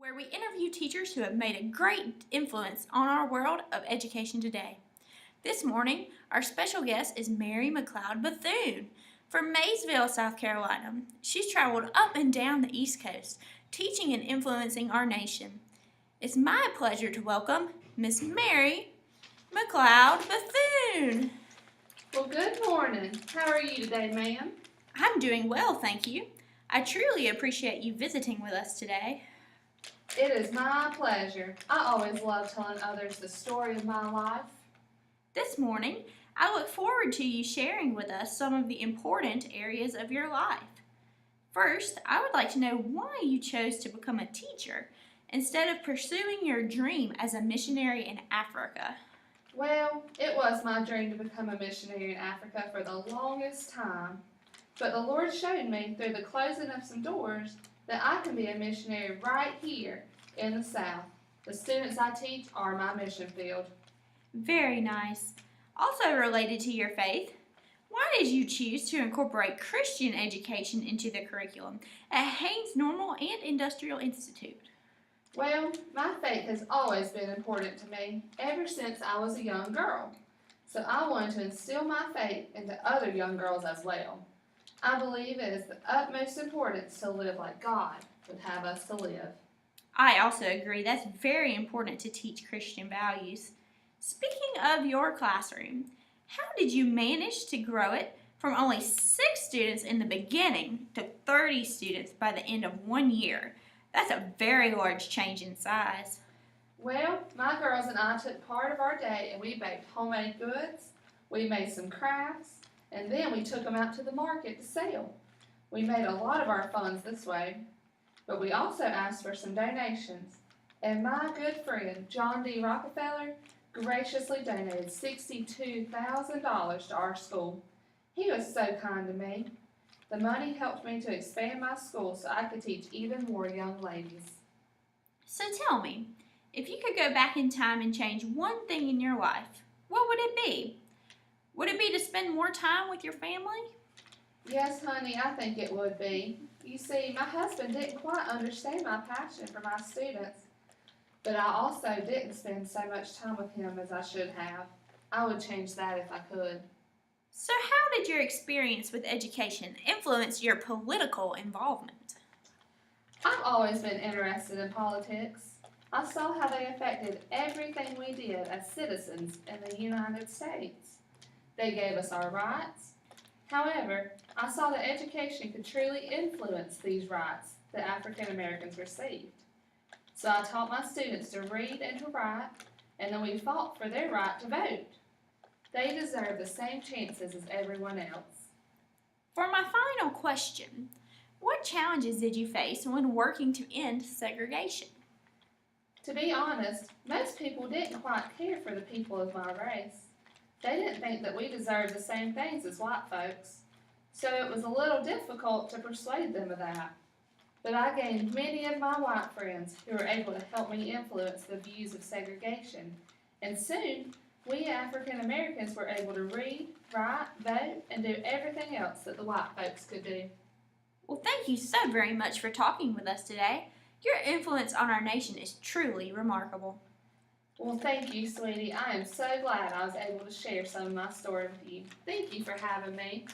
where we interview teachers who have made a great influence on our world of education today. This morning, our special guest is McLeod Bethune from Maysville, South Carolina. She's traveled up and down the East Coast, teaching and influencing our nation. It's my pleasure to welcome Miss Mary McLeod Bethune. Well, good morning. How are you today, ma'am? I'm doing well, thank you. I truly appreciate you visiting with us today. It is my pleasure. I always love telling others the story of my life. This morning, I look forward to you sharing with us some of the important areas of your life. First, I would like to know why you chose to become a teacher instead of pursuing your dream as a missionary in Africa. Well, it was my dream to become a missionary in Africa for the longest time. But the Lord showed me through the closing of some doors that I can be a missionary right here in the South. The students I teach are my mission field. Very nice. Also related to your faith, why did you choose to incorporate Christian education into the curriculum at Haynes Normal and Industrial Institute? Well, my faith has always been important to me ever since I was a young girl. So I wanted to instill my faith into other young girls as well. I believe it is the utmost importance to live like God would have us to live. I also agree that's very important to teach Christian values. Speaking of your classroom, how did you manage to grow it from only 6 students in the beginning to 30 students by the end of 1 year? That's a very large change in size. Well, my girls and I took part of our day and we baked homemade goods, we made some crafts, and then we took them out to the market to sell. We made a lot of our funds this way, but we also asked for some donations. And my good friend, John D. Rockefeller, graciously donated $62,000 to our school. He was so kind to me. The money helped me to expand my school so I could teach even more young ladies. So tell me, if you could go back in time and change one thing in your life, what would it be? Would it be to spend more time with your family? Yes, honey, I think it would be. You see, my husband didn't quite understand my passion for my students, but I also didn't spend so much time with him as I should have. I would change that if I could. So how did your experience with education influence your political involvement? I've always been interested in politics. I saw how they affected everything we did as citizens in the United States. They gave us our rights. However, I saw that education could truly influence these rights that African Americans received. So I taught my students to read and to write, and then we fought for their right to vote. They deserve the same chances as everyone else. For my final question, what challenges did you face when working to end segregation? To be honest, most people didn't quite care for the people of my race. They didn't think that we deserved the same things as white folks, so it was a little difficult to persuade them of that. But I gained many of my white friends who were able to help me influence the views of segregation, and soon we African Americans were able to read, write, vote, and do everything else that the white folks could do. Well, thank you so very much for talking with us today. Your influence on our nation is truly remarkable. Well, thank you, sweetie. I am so glad I was able to share some of my story with you. Thank you for having me.